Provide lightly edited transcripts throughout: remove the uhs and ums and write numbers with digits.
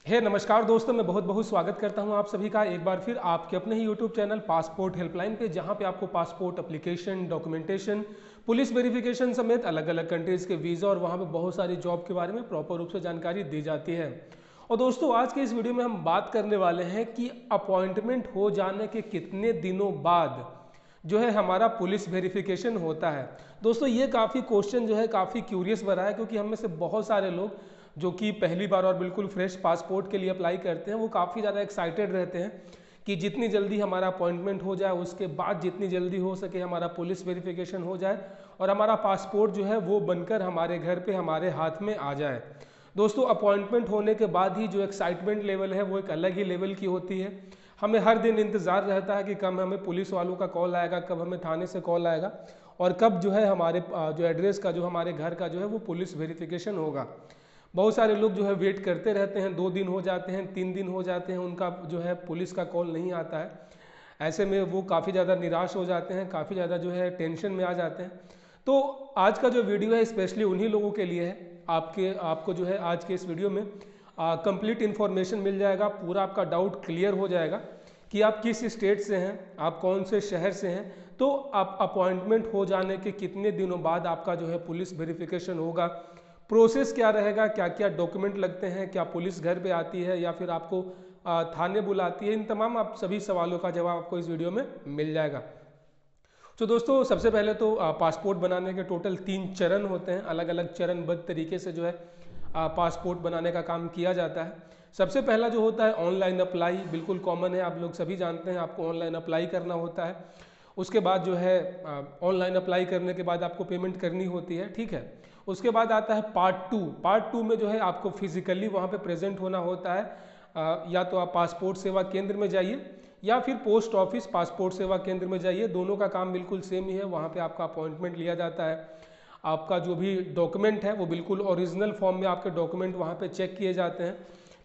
नमस्कार दोस्तों, मैं बहुत बहुत स्वागत करता हूं आप सभी का एक बार फिर आपके अपने ही यूट्यूब चैनल पासपोर्ट हेल्पलाइन पे, जहां पे आपको passport application, documentation, police verification समेत अलग अलग कंट्रीज़ के वीज़ा और वहां पे बहुत सारी जॉब के बारे में प्रॉपर रूप से जानकारी दी जाती है। और दोस्तों, आज के इस वीडियो में हम बात करने वाले हैं कि अपॉइंटमेंट हो जाने के कितने दिनों बाद जो है हमारा पुलिस वेरिफिकेशन होता है। दोस्तों, ये काफ़ी क्वेश्चन जो है काफ़ी क्यूरियस बना है, क्योंकि हम में से बहुत सारे लोग जो कि पहली बार और बिल्कुल फ्रेश पासपोर्ट के लिए अप्लाई करते हैं, वो काफ़ी ज़्यादा एक्साइटेड रहते हैं कि जितनी जल्दी हमारा अपॉइंटमेंट हो जाए, उसके बाद जितनी जल्दी हो सके हमारा पुलिस वेरिफिकेशन हो जाए और हमारा पासपोर्ट जो है वो बनकर हमारे घर पे हमारे हाथ में आ जाए। दोस्तों, अपॉइंटमेंट होने के बाद ही जो एक्साइटमेंट लेवल है वो एक अलग ही लेवल की होती है। हमें हर दिन इंतज़ार रहता है कि कब हमें पुलिस वालों का कॉल आएगा, कब हमें थाने से कॉल आएगा और कब जो है हमारे जो एड्रेस का, जो हमारे घर का जो है वो पुलिस वेरिफिकेशन होगा। बहुत सारे लोग जो है वेट करते रहते हैं, 2 दिन हो जाते हैं, 3 दिन हो जाते हैं, उनका जो है पुलिस का कॉल नहीं आता है। ऐसे में वो काफ़ी ज़्यादा निराश हो जाते हैं, काफ़ी ज़्यादा जो है टेंशन में आ जाते हैं। तो आज का जो वीडियो है स्पेशली उन्हीं लोगों के लिए है। आपको जो है आज के इस वीडियो में कंप्लीट इन्फॉर्मेशन मिल जाएगा, पूरा आपका डाउट क्लियर हो जाएगा कि आप किस स्टेट से हैं, आप कौन से शहर से हैं, तो आप अपॉइंटमेंट हो जाने के कितने दिनों बाद आपका जो है पुलिस वेरिफिकेशन होगा, प्रोसेस क्या रहेगा, क्या क्या डॉक्यूमेंट लगते हैं, क्या पुलिस घर पे आती है या फिर आपको थाने बुलाती है। इन तमाम आप सभी सवालों का जवाब आपको इस वीडियो में मिल जाएगा। तो दोस्तों, सबसे पहले तो पासपोर्ट बनाने के टोटल 3 चरण होते हैं। अलग अलग चरणबद्ध तरीके से जो है पासपोर्ट बनाने का काम किया जाता है। सबसे पहला जो होता है ऑनलाइन अप्लाई, बिल्कुल कॉमन है, आप लोग सभी जानते हैं, आपको ऑनलाइन अप्लाई करना होता है। उसके बाद जो है ऑनलाइन अप्लाई करने के बाद आपको पेमेंट करनी होती है, ठीक है। उसके बाद आता है पार्ट टू में जो है आपको फिजिकली वहाँ पे प्रेजेंट होना होता है। या तो आप पासपोर्ट सेवा केंद्र में जाइए या फिर पोस्ट ऑफिस पासपोर्ट सेवा केंद्र में जाइए, दोनों का काम बिल्कुल सेम ही है। वहाँ पे आपका अपॉइंटमेंट लिया जाता है। आपका जो भी डॉक्यूमेंट है वो बिल्कुल ओरिजिनल फॉर्म में आपके डॉक्यूमेंट वहाँ पे चेक किए जाते हैं,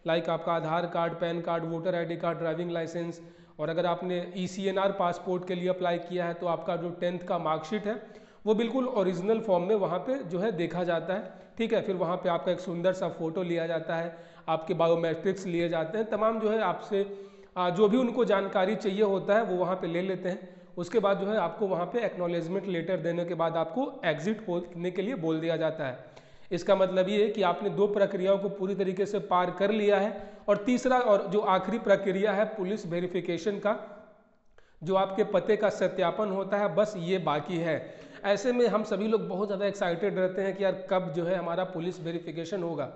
लाइक आपका Aadhaar card, PAN card, voter ID card, driving licence, और अगर आपने ECNR पासपोर्ट के लिए अप्लाई किया है तो आपका जो 10th का मार्कशीट है वो बिल्कुल ओरिजिनल फॉर्म में वहाँ पे जो है देखा जाता है, ठीक है। फिर वहाँ पे आपका एक सुंदर सा फोटो लिया जाता है, आपके बायोमेट्रिक्स लिए जाते हैं, तमाम जो है आपसे जो भी उनको जानकारी चाहिए होता है वो वहाँ पे ले लेते हैं। उसके बाद जो है आपको वहाँ पे एक्नॉलेजमेंट लेटर देने के बाद आपको एग्जिट होने के लिए बोल दिया जाता है। इसका मतलब ये है कि आपने 2 प्रक्रियाओं को पूरी तरीके से पार कर लिया है और तीसरा और जो आखिरी प्रक्रिया है पुलिस वेरिफिकेशन का, जो आपके पते का सत्यापन होता है, बस ये बाकी है। ऐसे में हम सभी लोग बहुत ज़्यादा एक्साइटेड रहते हैं कि यार कब जो है हमारा पुलिस वेरिफिकेशन होगा।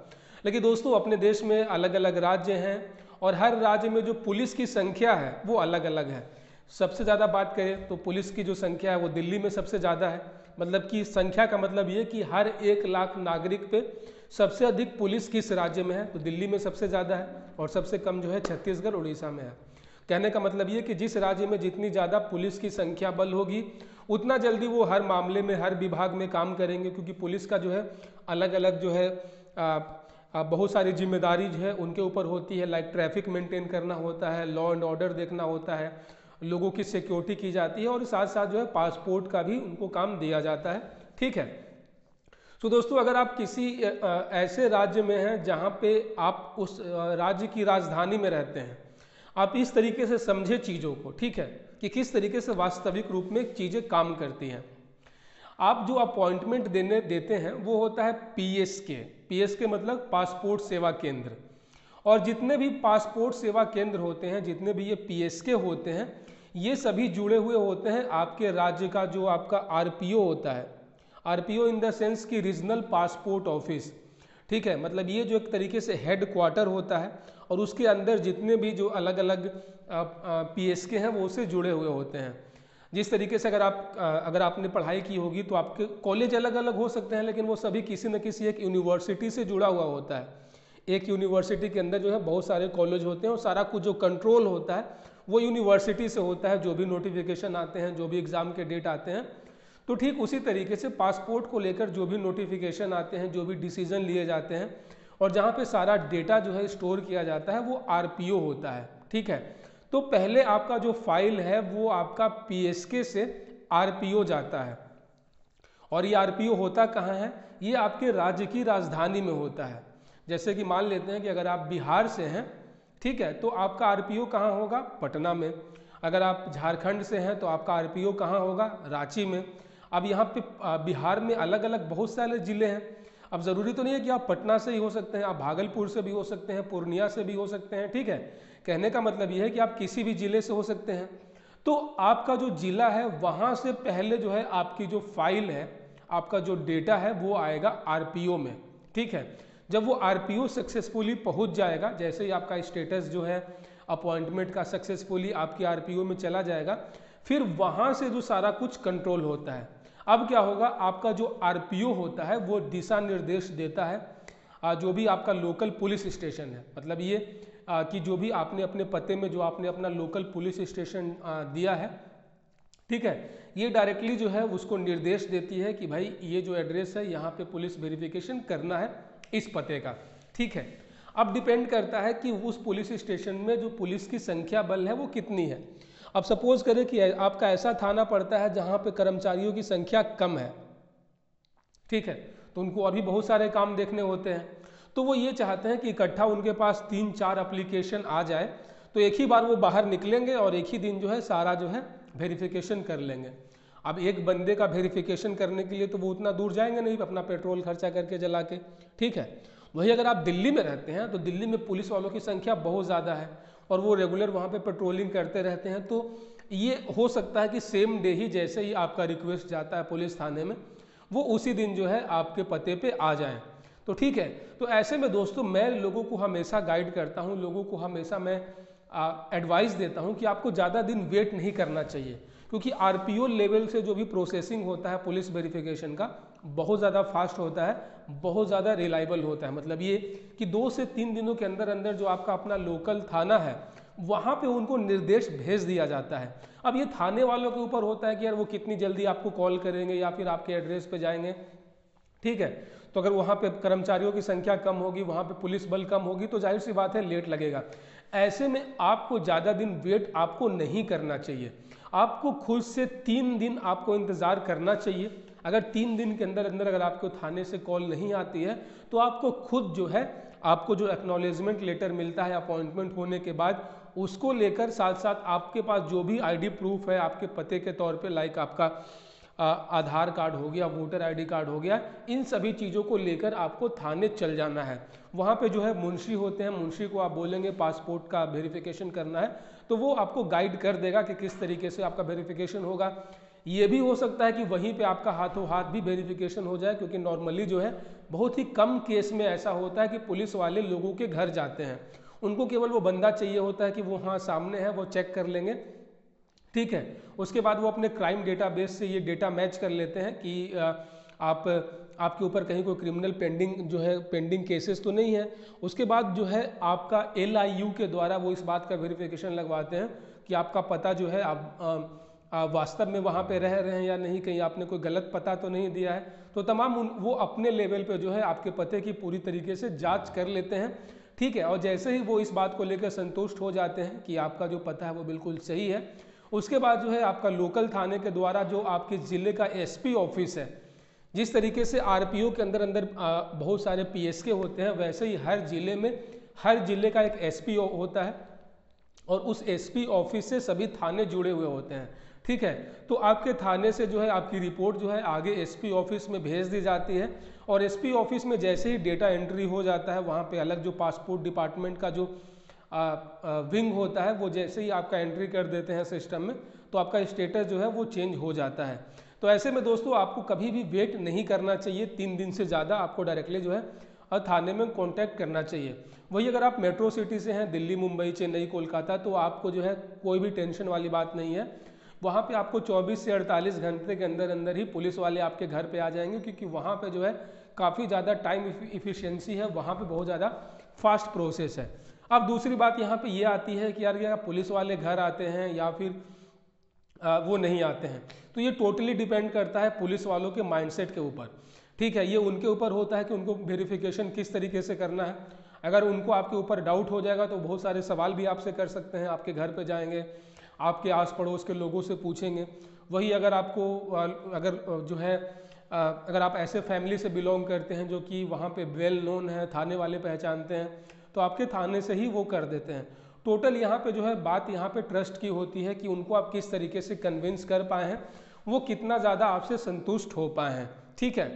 लेकिन दोस्तों, अपने देश में अलग अलग राज्य हैं और हर राज्य में जो पुलिस की संख्या है वो अलग अलग है। सबसे ज़्यादा बात करें तो पुलिस की जो संख्या है वो दिल्ली में सबसे ज़्यादा है। मतलब कि संख्या का मतलब ये कि हर 1 लाख नागरिक पे सबसे अधिक पुलिस किस राज्य में है, तो दिल्ली में सबसे ज़्यादा है और सबसे कम जो है छत्तीसगढ़, उड़ीसा में है। कहने का मतलब ये कि जिस राज्य में जितनी ज़्यादा पुलिस की संख्या बल होगी उतना जल्दी वो हर मामले में, हर विभाग में काम करेंगे, क्योंकि पुलिस का जो है अलग अलग जो है बहुत सारी जिम्मेदारी जो है उनके ऊपर होती है। लाइक ट्रैफिक मेंटेन करना होता है, लॉ एंड ऑर्डर देखना होता है, लोगों की सिक्योरिटी की जाती है और साथ साथ जो है पासपोर्ट का भी उनको काम दिया जाता है, ठीक है। तो दोस्तों, अगर आप किसी ऐसे राज्य में हैं जहाँ पे आप उस राज्य की राजधानी में रहते हैं, आप इस तरीके से समझे चीज़ों को, ठीक है, कि किस तरीके से वास्तविक रूप में चीज़ें काम करती हैं। आप जो अपॉइंटमेंट देते हैं वो होता है PSK मतलब पासपोर्ट सेवा केंद्र। और जितने भी पासपोर्ट सेवा केंद्र होते हैं, जितने भी ये PSK होते हैं, ये सभी जुड़े हुए होते हैं आपके राज्य का जो आपका RPO होता है। RPO इन द सेंस कि रीजनल पासपोर्ट ऑफिस, ठीक है। मतलब ये जो एक तरीके से हेड क्वार्टर होता है और उसके अंदर जितने भी जो अलग अलग PSK हैं वो उससे जुड़े हुए होते हैं। जिस तरीके से अगर आपने पढ़ाई की होगी तो आपके कॉलेज अलग अलग हो सकते हैं, लेकिन वो सभी किसी न किसी एक यूनिवर्सिटी से जुड़ा हुआ होता है। एक यूनिवर्सिटी के अंदर जो है बहुत सारे कॉलेज होते हैं और सारा कुछ जो कंट्रोल होता है वो यूनिवर्सिटी से होता है। जो भी नोटिफिकेशन आते हैं, जो भी एग्ज़ाम के डेट आते हैं, तो ठीक उसी तरीके से पासपोर्ट को लेकर जो भी नोटिफिकेशन आते हैं, जो भी डिसीजन लिए जाते हैं और जहाँ पे सारा डेटा जो है स्टोर किया जाता है वो RPO होता है, ठीक है। तो पहले आपका जो फाइल है वो आपका PSK से RPO जाता है और ये RPO होता कहाँ है, ये आपके राज्य की राजधानी में होता है। जैसे कि मान लेते हैं कि अगर आप बिहार से हैं, ठीक है, तो आपका आरपीओ कहाँ होगा? पटना में। अगर आप झारखंड से हैं तो आपका आरपीओ कहाँ होगा? रांची में। अब यहाँ पे बिहार में अलग अलग बहुत सारे ज़िले हैं। अब ज़रूरी तो नहीं है कि आप पटना से ही हो सकते हैं, आप भागलपुर से भी हो सकते हैं, पूर्णिया से भी हो सकते हैं, ठीक है। कहने का मतलब ये है कि आप किसी भी ज़िले से हो सकते हैं। तो आपका जो ज़िला है वहाँ से पहले जो है आपकी जो फाइल है, आपका जो डेटा है वो आएगा आरपीओ में, ठीक है। जब वो आरपीओ सक्सेसफुली पहुँच जाएगा, जैसे ही आपका स्टेटस जो है अपॉइंटमेंट का सक्सेसफुली आपके आरपीओ में चला जाएगा, फिर वहाँ से जो सारा कुछ कंट्रोल होता है। अब क्या होगा, आपका जो आरपीओ होता है वो दिशा निर्देश देता है जो भी आपका लोकल पुलिस स्टेशन है, मतलब ये कि जो भी आपने अपने पते में जो आपने अपना लोकल पुलिस स्टेशन दिया है, ठीक है, ये डायरेक्टली जो है उसको निर्देश देती है कि भाई ये जो एड्रेस है यहाँ पे पुलिस वेरिफिकेशन करना है इस पते का, ठीक है। अब डिपेंड करता है कि उस पुलिस स्टेशन में जो पुलिस की संख्या बल है वो कितनी है। अब सपोज करें कि आपका ऐसा थाना पड़ता है जहाँ पे कर्मचारियों की संख्या कम है, ठीक है, तो उनको अभी बहुत सारे काम देखने होते हैं, तो वो ये चाहते हैं कि इकट्ठा उनके पास 3-4 एप्लीकेशन आ जाए, तो एक ही बार वो बाहर निकलेंगे और एक ही दिन जो है सारा जो है वेरिफिकेशन कर लेंगे। अब एक बंदे का वेरिफिकेशन करने के लिए तो वो उतना दूर जाएंगे नहीं अपना पेट्रोल खर्चा करके जला के, ठीक है। वही अगर आप दिल्ली में रहते हैं तो दिल्ली में पुलिस वालों की संख्या बहुत ज़्यादा है और वो रेगुलर वहाँ पे पेट्रोलिंग करते रहते हैं, तो ये हो सकता है कि सेम डे ही जैसे ही आपका रिक्वेस्ट जाता है पुलिस थाने में, वो उसी दिन जो है आपके पते पे आ जाएं, तो ठीक है। तो ऐसे में दोस्तों मैं लोगों को हमेशा गाइड करता हूँ, लोगों को हमेशा मैं एडवाइस देता हूँ कि आपको ज़्यादा दिन वेट नहीं करना चाहिए, क्योंकि आरपीओ लेवल से जो भी प्रोसेसिंग होता है पुलिस वेरिफिकेशन का बहुत ज़्यादा फास्ट होता है, बहुत ज़्यादा रिलायबल होता है। मतलब ये कि 2 से 3 दिनों के अंदर अंदर जो आपका अपना लोकल थाना है वहाँ पे उनको निर्देश भेज दिया जाता है। अब ये थाने वालों के ऊपर होता है कि यार वो कितनी जल्दी आपको कॉल करेंगे या फिर आपके एड्रेस पे जाएंगे, ठीक है। तो अगर वहाँ पे कर्मचारियों की संख्या कम होगी, वहाँ पे पुलिस बल कम होगी, तो जाहिर सी बात है लेट लगेगा। ऐसे में आपको ज़्यादा दिन वेट आपको नहीं करना चाहिए, आपको खुद से 3 दिन आपको इंतज़ार करना चाहिए। अगर 3 दिन के अंदर अंदर अगर आपको थाने से कॉल नहीं आती है तो आपको खुद जो है आपको जो एक्नॉलेजमेंट लेटर मिलता है अपॉइंटमेंट होने के बाद, उसको लेकर साथ साथ आपके पास जो भी आईडी प्रूफ है आपके पते के तौर पे, लाइक आपका आधार कार्ड हो गया, वोटर आईडी कार्ड हो गया, इन सभी चीज़ों को लेकर आपको थाने चल जाना है। वहाँ पे जो है मुंशी होते हैं, मुंशी को आप बोलेंगे पासपोर्ट का वेरिफिकेशन करना है, तो वो आपको गाइड कर देगा कि किस तरीके से आपका वेरिफिकेशन होगा। ये भी हो सकता है कि वहीं पे आपका हाथों हाथ भी वेरिफिकेशन हो जाए, क्योंकि नॉर्मली जो है बहुत ही कम केस में ऐसा होता है कि पुलिस वाले लोगों के घर जाते हैं, उनको केवल वो बंदा चाहिए होता है कि वो हाँ सामने है, वो चेक कर लेंगे, ठीक है। उसके बाद वो अपने क्राइम डेटाबेस से ये डेटा मैच कर लेते हैं कि आपके ऊपर कहीं कोई क्रिमिनल पेंडिंग केसेस तो नहीं है। उसके बाद जो है आपका LIU के द्वारा वो इस बात का वेरिफिकेशन लगवाते हैं कि आपका पता जो है आप वास्तव में वहाँ पे रह रहे हैं या नहीं, कहीं आपने कोई गलत पता तो नहीं दिया है। तो तमाम वो अपने लेवल पे जो है आपके पते की पूरी तरीके से जांच कर लेते हैं, ठीक है। और जैसे ही वो इस बात को लेकर संतुष्ट हो जाते हैं कि आपका जो पता है वो बिल्कुल सही है, उसके बाद जो है आपका लोकल थाने के द्वारा जो आपके ज़िले का SP ऑफिस है, जिस तरीके से आरपीओ के अंदर अंदर बहुत सारे PSK होते हैं, वैसे ही हर ज़िले में हर ज़िले का एक SP होता है और उस SP ऑफिस से सभी थाने जुड़े हुए होते हैं, ठीक है। तो आपके थाने से जो है आपकी रिपोर्ट जो है आगे SP ऑफिस में भेज दी जाती है और SP ऑफिस में जैसे ही डेटा एंट्री हो जाता है, वहाँ पे अलग जो पासपोर्ट डिपार्टमेंट का जो विंग होता है वो जैसे ही आपका एंट्री कर देते हैं सिस्टम में, तो आपका स्टेटस जो है वो चेंज हो जाता है। तो ऐसे में दोस्तों आपको कभी भी वेट नहीं करना चाहिए, 3 दिन से ज़्यादा आपको डायरेक्टली जो है थाने में कांटेक्ट करना चाहिए। वही अगर आप मेट्रो सिटी से हैं, दिल्ली, मुंबई, चेन्नई, कोलकाता, तो आपको जो है कोई भी टेंशन वाली बात नहीं है। वहाँ पे आपको 24 से 48 घंटे के अंदर अंदर ही पुलिस वाले आपके घर पे आ जाएंगे, क्योंकि वहाँ पे जो है काफ़ी ज़्यादा टाइम इफिशियंसी है, वहाँ पे बहुत ज़्यादा फास्ट प्रोसेस है। अब दूसरी बात यहाँ पे ये आती है कि यार क्या पुलिस वाले घर आते हैं या फिर वो नहीं आते हैं, तो ये टोटली डिपेंड करता है पुलिस वालों के माइंडसेट के ऊपर, ठीक है। ये उनके ऊपर होता है कि उनको वेरिफिकेशन किस तरीके से करना है। अगर उनको आपके ऊपर डाउट हो जाएगा तो बहुत सारे सवाल भी आपसे कर सकते हैं, आपके घर पे जाएंगे, आपके आस पड़ोस के लोगों से पूछेंगे। वही अगर आपको अगर जो है अगर आप ऐसे फैमिली से बिलोंग करते हैं जो कि वहाँ पे वेल नोन है, थाने वाले पहचानते हैं, तो आपके थाने से ही वो कर देते हैं। टोटल यहाँ पे जो है बात यहाँ पे ट्रस्ट की होती है कि उनको आप किस तरीके से कन्विंस कर पाए हैं, वो कितना ज़्यादा आपसे संतुष्ट हो पाए हैं, ठीक है।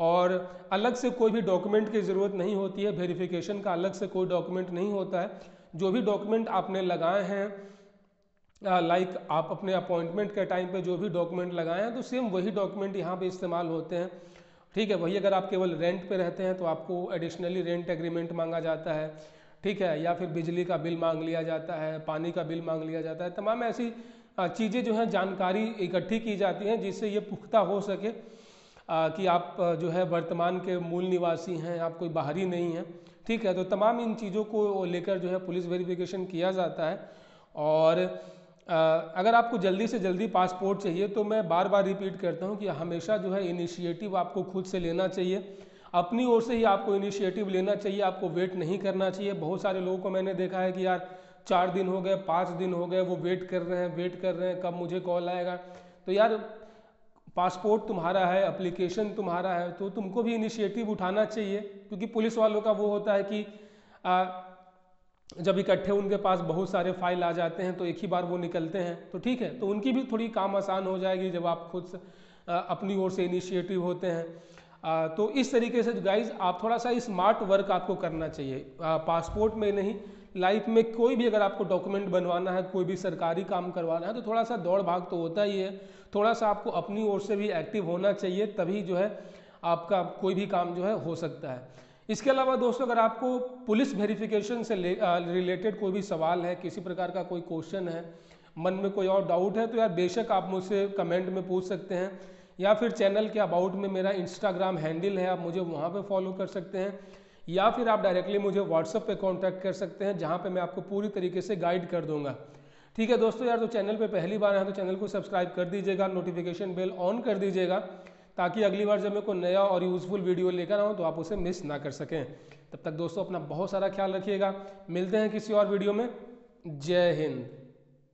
और अलग से कोई भी डॉक्यूमेंट की ज़रूरत नहीं होती है, वेरिफिकेशन का अलग से कोई डॉक्यूमेंट नहीं होता है। जो भी डॉक्यूमेंट आपने लगाए हैं, लाइक आप अपने अपॉइंटमेंट के टाइम पे जो भी डॉक्यूमेंट लगाए हैं, तो सेम वही डॉक्यूमेंट यहाँ पे इस्तेमाल होते हैं, ठीक है। वही अगर आप केवल रेंट पे रहते हैं तो आपको एडिशनली रेंट एग्रीमेंट मांगा जाता है, ठीक है, या फिर बिजली का बिल मांग लिया जाता है, पानी का बिल मांग लिया जाता है। तमाम ऐसी चीज़ें जो हैं जानकारी इकट्ठी की जाती हैं जिससे ये पुख्ता हो सके कि आप जो है वर्तमान के मूल निवासी हैं, आप कोई बाहरी नहीं हैं, ठीक है। तो तमाम इन चीज़ों को लेकर जो है पुलिस वेरिफिकेशन किया जाता है। और अगर आपको जल्दी से जल्दी पासपोर्ट चाहिए तो मैं बार बार रिपीट करता हूँ कि हमेशा जो है इनिशिएटिव आपको खुद से लेना चाहिए, अपनी ओर से ही आपको इनिशिएटिव लेना चाहिए, आपको वेट नहीं करना चाहिए। बहुत सारे लोगों को मैंने देखा है कि यार 4 दिन हो गए, 5 दिन हो गए, वो वेट कर रहे हैं कब मुझे कॉल आएगा। तो यार पासपोर्ट तुम्हारा है, एप्लीकेशन तुम्हारा है, तो तुमको भी इनिशिएटिव उठाना चाहिए, क्योंकि पुलिस वालों का वो होता है कि जब इकट्ठे उनके पास बहुत सारे फाइल आ जाते हैं तो एक ही बार वो निकलते हैं, तो ठीक है, तो उनकी भी थोड़ी काम आसान हो जाएगी जब आप खुद से अपनी ओर से इनिशिएटिव होते हैं। तो इस तरीके से गाइज आप थोड़ा सा स्मार्ट वर्क आपको करना चाहिए, पासपोर्ट में नहीं, लाइफ में कोई भी अगर आपको डॉक्यूमेंट बनवाना है, कोई भी सरकारी काम करवाना है, तो थोड़ा सा दौड़ भाग तो होता ही है, थोड़ा सा आपको अपनी ओर से भी एक्टिव होना चाहिए, तभी जो है आपका कोई भी काम जो है हो सकता है। इसके अलावा दोस्तों, अगर आपको पुलिस वेरिफिकेशन से रिलेटेड कोई भी सवाल है, किसी प्रकार का कोई क्वेश्चन है, मन में कोई और डाउट है, तो यार बेशक आप मुझसे कमेंट में पूछ सकते हैं, या फिर चैनल के अबाउट में मेरा इंस्टाग्राम हैंडल है, आप मुझे वहाँ पे फॉलो कर सकते हैं, या फिर आप डायरेक्टली मुझे व्हाट्सएप पे कांटेक्ट कर सकते हैं, जहाँ पे मैं आपको पूरी तरीके से गाइड कर दूंगा, ठीक है दोस्तों। यार तो चैनल पे पहली बार है तो चैनल को सब्सक्राइब कर दीजिएगा, नोटिफिकेशन बेल ऑन कर दीजिएगा, ताकि अगली बार जब मैं कोई नया और यूज़फुल वीडियो लेकर आऊँ तो आप उसे मिस ना कर सकें। तब तक दोस्तों अपना बहुत सारा ख्याल रखिएगा, मिलते हैं किसी और वीडियो में। जय हिंद।